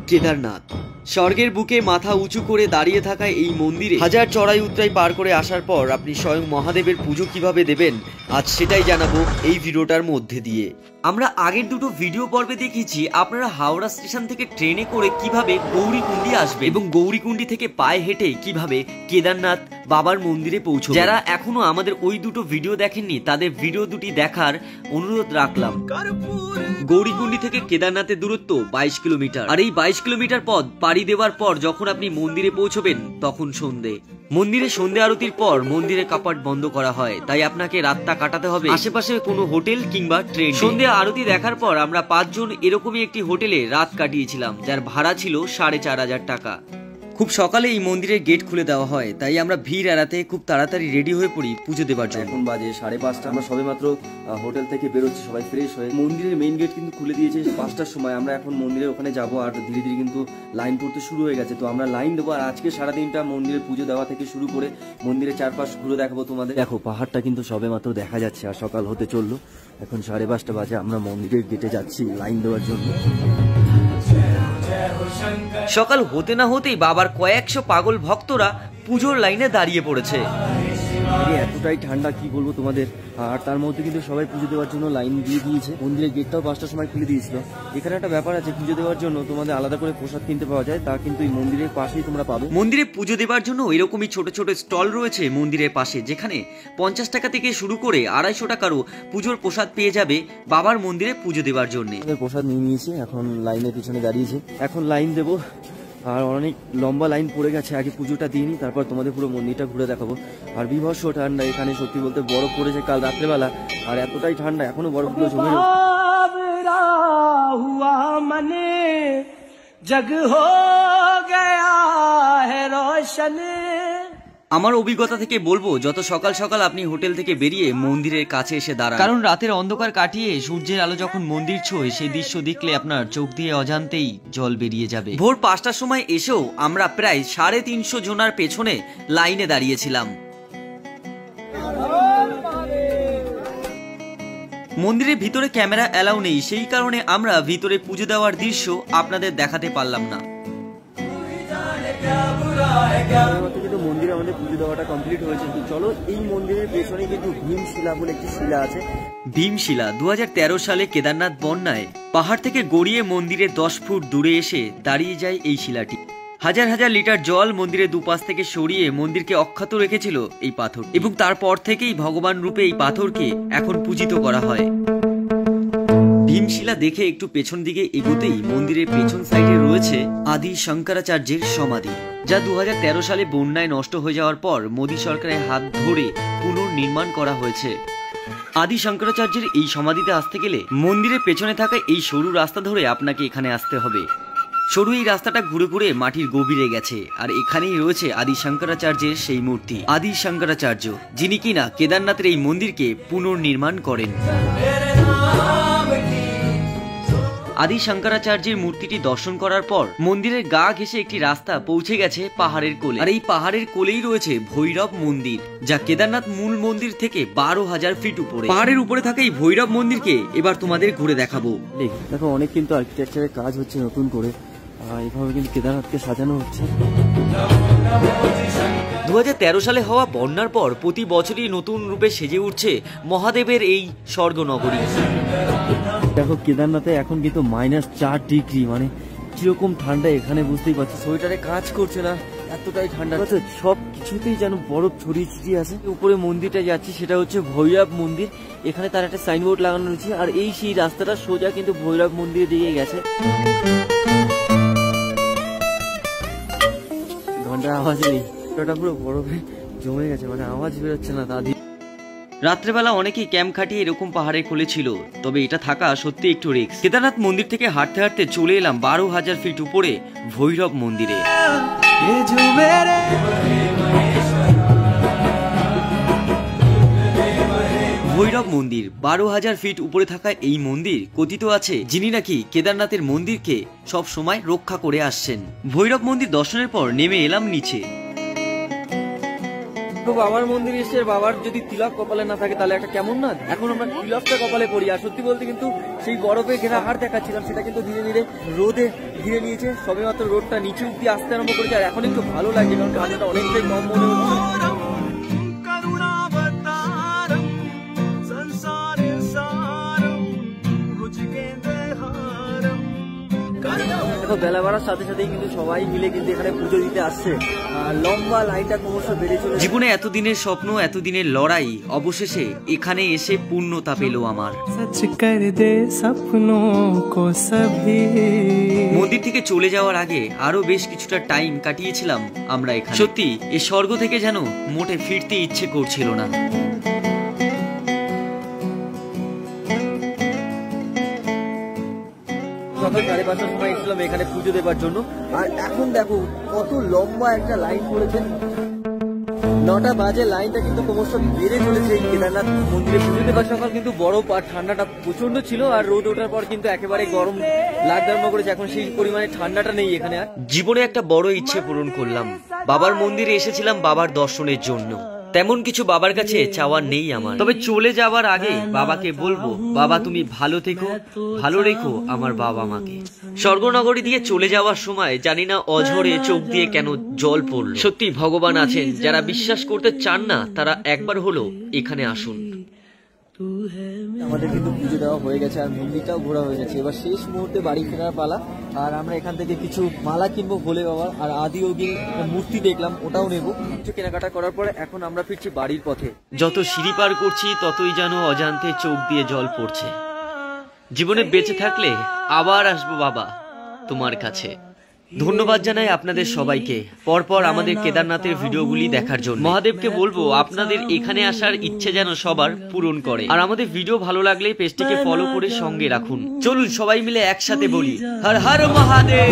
কেদারনাথ স্বর্গের বুকে মাথা উঁচু করে দাঁড়িয়ে থাকা এই মন্দিরে হাজার চড়াই উতরাই পার করে আসার পর আপনি স্বয়ং মহাদেবের পুজো কিভাবে দেবেন আজ সেটাই জানাবো এই ভিডিওটার মধ্যে দিয়ে। আমরা আগের দুটো ভিডিও পর্বে দেখিয়েছি আপনারা হাওড়া স্টেশন থেকে ট্রেনে করে কিভাবে গৌরীকুণ্ডি আসবে এবং গৌরীকুণ্ডি থেকে পায়ে হেঁটে কিভাবে কেদারনাথ বাবার মন্দিরে পৌঁছবে। যারা এখনো আমাদের ওই দুটো ভিডিও দেখেননি তাদের ভিডিও দুটি দেখার অনুরোধ রাখলাম। গৌরীকুণ্ডি থেকে কেদারনাথের দূরত্ব 22 কিলোমিটার, আর এই 22 কিলোমিটার পথ পাড়ি দেওয়ার পর যখন আপনি মন্দিরে পৌঁছবেন তখন সন্ধে। মন্দিরে সন্ধে আরতির পর মন্দিরে কাপাট বন্ধ করা হয়, তাই আপনাকে রাতটা কাটাতে হবে আশেপাশে কোনো হোটেল কিংবা ট্রেন। সন্ধে আরতি দেখার পর আমরা 5 জন এরকমই একটি হোটেলে রাত কাটিয়েছিলাম, যার ভাড়া ছিল 4,500 টাকা। খুব সকালে এই মন্দিরের গেট খুলে দেওয়া হয়, তাই আমরা ভিড় এড়াতে খুব তাড়াতাড়ি রেডি হয়ে পড়ি পুজো দেবার জন্য। এখন বাজে 5:30, আমরা সবে মাত্র হোটেল থেকে বেরোচ্ছি সবাই ফ্রেশ হয়ে। মন্দিরের মেইন গেট কিন্তু খুলে দিয়েছে 5টার সময়। আমরা এখন মন্দিরের ওখানে যাবো, আর ধীরে ধীরে কিন্তু লাইন পড়তে শুরু হয়ে গেছে, তো আমরা লাইন দেবো। আর আজকে সারাদিনটা মন্দিরের পুজো দেওয়া থেকে শুরু করে মন্দিরের চারপাশ ঘুরে দেখাবো তোমাদের। দেখো পাহাড়টা কিন্তু সবে মাত্র দেখা যাচ্ছে, আর সকাল হতে চললো। এখন 5:30 বাজে, আমরা মন্দিরের গেটে যাচ্ছি লাইন দেওয়ার জন্য। সকাল হতে না হতেই বাবার কয়েকশো পাগল ভক্তরা পুজোর লাইনে দাঁড়িয়ে পড়েছে। এতটাই ঠান্ডা কি বলবো তোমাদের, আর তার মধ্যে কিন্তু সবাই পুজো দেওয়ার জন্য লাইন দিয়ে দিয়েছে। মন্দিরের গেটটাও 5টার সময় খুলে দিয়েছিল। এখানে একটা ব্যাপার আছে, পুজো দেওয়ার জন্য তোমাদের আলাদা করে প্রসাদ কিনতে পাওয়া যায়, তা কিন্তু এই মন্দিরের পাশেই তোমরা পাবে। মন্দিরে পুজো দেওয়ার জন্য এরকমই ছোট ছোট স্টল রয়েছে মন্দিরের পাশে, যেখানে 50 টাকা থেকে শুরু করে 250 টাকারও পুজোর প্রসাদ পেয়ে যাবে বাবার মন্দিরে পুজো দেওয়ার জন্য। প্রসাদ নিয়ে নিয়েছে, এখন লাইনের পিছনে দাঁড়িয়েছে, এখন লাইন দেবো। আর অনেক লম্বা লাইন পড়ে গেছে, আগে পুজোটা দিয়ে নিই, তারপর তোমাদের পুরো মন্দিরটা ঘুরে দেখাবো। আর বিভৎস ঠান্ডা এখানে, সত্যি বলতে বরফ পড়েছে কাল রাত্রেবেলা, আর এতটাই ঠান্ডা এখনো বরফগুলো জমে রয়েছে। আমার অভিজ্ঞতা থেকে বলবো, যত সকাল সকাল আপনি হোটেল থেকে বেরিয়ে মন্দিরের কাছে এসে দাঁড়ান, কারণ রাতের অন্ধকার কাটিয়ে সূর্যের আলো যখন মন্দির ছোঁয় সেই দৃশ্য দেখলে আপনার চোখ দিয়ে অজান্তেই জল বেরিয়ে যাবে। ভোর 5টার সময় এসেও আমরা প্রায় 350 জনার পেছনে লাইনে দাঁড়িয়েছিলাম। মন্দিরের ভিতরে ক্যামেরা অ্যালাউ নেই, সেই কারণে আমরা ভিতরে পুজো দেওয়ার দৃশ্য আপনাদের দেখাতে পারলাম না। মন্দিরে আমাদের পুজো দেওয়াটা কমপ্লিট হয়েছে। চলো, এই মন্দিরের পেছনে কিন্তু ভীমশিলা বলে একটি শিলা আছে। ভীমশিলা 2013 সালে কেদারনাথ বন্যায় পাহাড় থেকে গড়িয়ে মন্দিরের 10 ফুট দূরে এসে দাঁড়িয়ে যায় এই শিলাটি। হাজার হাজার লিটার জল মন্দিরের দুপাশ থেকে সরিয়ে মন্দিরকে অক্ষত রেখেছিল এই পাথর, এবং তারপর থেকেই ভগবান রূপে এই পাথরকে এখন পূজিত করা হয়। ভীমশিলা দেখে একটু পেছন দিকে এগোতেই মন্দিরের পেছন সাইডে রয়েছে আদি শঙ্করাচার্যের সমাধি, যা 2013 সালে বন্যায় নষ্ট হয়ে যাওয়ার পর মোদী সরকারের হাত ধরে পুনর্নির্মাণ করা হয়েছে। আদি শঙ্করাচার্যের এই সমাধিতে আসতে গেলে মন্দিরের পেছনে থাকা এই সরু রাস্তা ধরে আপনাকে এখানে আসতে হবে। সরু এই রাস্তাটা ঘুরে ঘুরে মাটির গভীরে গেছে, আর এখানেই রয়েছে আদি শঙ্করাচার্যের সেই মূর্তি, আদি শঙ্করাচার্য, যিনি কিনা কেদারনাথের এই মন্দিরকে পুনর্নির্মাণ করেন। আদি শঙ্করাচার্যের মূর্তিটি দর্শন করার পর মন্দিরের গা ঘেঁষে একটি রাস্তা পৌঁছে গেছে পাহাড়ের কোলে, আর এই পাহাড়ের কোলেই রয়েছে ভৈরব মন্দির, যা কেদারনাথ মূল মন্দির থেকে 12,000 ফিট উপরে। পাহাড়ের উপরে থাকা এই ভৈরব মন্দিরকে এবার তোমাদের ঘুরে দেখাবো। দেখো, অনেক কিন্তু আর্কিটেকচারের কাজ হচ্ছে নতুন করে, এইভাবে কিন্তু কেদারনাথকে সাজানো হচ্ছে। 2013 সালে হওয়া বন্যার পর প্রতি বছরই নতুন রূপে সেজে উঠছে মহাদেবের এই স্বর্গনগরী। দেখো, কেদারনাথে এখন কিন্তু -4 ডিগ্রি, মানে কিরকম ঠান্ডা এখানে বুঝতেই পারছি। সোয়েটারে কাজ করছে না, এতটাই ঠান্ডা। সব কিছুতেই যেন বরফ ছড়িয়ে ছিটিয়ে আছে। উপরে মন্দিরটা যাচ্ছি, সেটা হচ্ছে ভৈরব মন্দির। এখানে তার একটা সাইনবোর্ড লাগানো রয়েছে, আর এই সেই রাস্তাটা সোজা কিন্তু ভৈরব মন্দিরের দিকে গেছে। ঘন্টার আওয়াজ নেই, ওটা পুরো বরফে জমে গেছে, মানে আওয়াজ বেরোচ্ছে না। দাদি রাত্রেবেলা অনেকেই ক্যাম্প খাটিয়ে এরকম পাহাড়ে খুলেছিল, তবে এটা থাকা সত্যি একটু রিস্ক। কেদারনাথ মন্দির থেকে হাঁটতে হাঁটতে চলে এলাম 12,000 ফিট উপরে ভৈরব মন্দিরে। ভৈরব মন্দির 12,000 ফিট উপরে থাকা এই মন্দির কথিত আছে যিনি নাকি কেদারনাথের মন্দিরকে সব সময় রক্ষা করে আসছেন। ভৈরব মন্দির দর্শনের পর নেমে এলাম নিচে। তো বাবার মন্দিরে এসে বাবার যদি তিলক কপালে না থাকে তাহলে একটা কেমন না। এখন আমরা তিলকটা কপালে পড়ি। আর সত্যি বলতে কিন্তু সেই বরফে ঘেরা হাড় দেখাচ্ছিলাম, সেটা কিন্তু ধীরে ধীরে রোদে ঘিরে নিয়েছে। সবে মাত্র রোদটা নিচে অব্দি আসতে আরম্ভ করেছে। আর এখন একটু ভালো লাগছে, কারণ ঠান্ডাটা অনেকটাই কম মনে হচ্ছে। বেলা বাড়ার সাথে সাথেই কিন্তু সবাই মিলে কিন্তু এখানে পুজো দিতে আসছে। আর লম্বা লাইনটা ক্রমশ বেড়ে চলেছে। জীবনে এতদিনের স্বপ্ন, এতদিনের লড়াই অবশেষে এখানে এসে পূর্ণতা পেল আমার। মন্দির থেকে চলে যাওয়ার আগে আরো বেশ কিছুটা টাইম কাটিয়েছিলাম আমরা এখানে। সত্যি এই স্বর্গ থেকে যেন মোটে ফিরতে ইচ্ছে করছিল না। সকাল 5:30টার সময় এসেছিলাম এখানে পুজো দেবার জন্য। আর এখন দেখো কত লম্বা একটা লাইন পড়েছে। 9টা বাজে, লাইনটা কিন্তু ক্রমশ বেড়ে চলেছে এই কেদারনাথ মন্দিরে পুজো দেবার। সকাল কিন্তু বরফ আর ঠান্ডাটা প্রচন্ড ছিল, আর রোদ ওঠার পর কিন্তু একেবারে গরম লাগতে আরম্ভ করেছে। এখন সেই পরিমাণে ঠান্ডাটা নেই এখানে। আর জীবনে একটা বড় ইচ্ছে পূরণ করলাম। বাবার মন্দিরে এসেছিলাম বাবার দর্শনের জন্য। তেমন কিছু বাবার কাছে চাওয়ার নেই আমার, তবে চলে যাওয়ার আগে বাবাকে বলবো, বাবা তুমি ভালো থেকো, ভালো রেখো আমার বাবা মাকে। স্বর্গনগরী দিয়ে চলে যাওয়ার সময় জানি না অঝরে চোখ দিয়ে কেন জল পড়ল। সত্যি ভগবান আছেন, যারা বিশ্বাস করতে চান না তারা একবার হলো এখানে আসুন। আমাদের কিন্তু পুজো দেওয়া হয়ে গেছে আর মন্দিরটাও ঘোরা হয়ে গেছে। এবার শেষ মুহূর্তে বাড়ি ফেরার পালা। আর আমরা এখান থেকে কিছু মালা কিনবো ভোলে বাবার, আর আদি যোগীর মূর্তি দেখলাম, ওটাও নেবো। কিছু কেনাকাটা করার পরে এখন আমরা ফিরছি বাড়ির পথে। যত সিঁড়ি পার করছি ততই যেন অজান্তে চোখ দিয়ে জল পড়ছে। জীবনে বেঁচে থাকলে আবার আসবো বাবা তোমার কাছে। ধন্যবাদ জানাই আপনাদের সবাইকে পরপর আমাদের কেদারনাথের ভিডিওগুলি দেখার জন্য। মহাদেবকে বলবো আপনাদের এখানে আসার ইচ্ছে যেন সবার পূরণ করে। আর আমাদের ভিডিও ভালো লাগলে পেজটিকে ফলো করে সঙ্গে রাখুন। চলুন সবাই মিলে একসাথে বলি হর হর মহাদেব।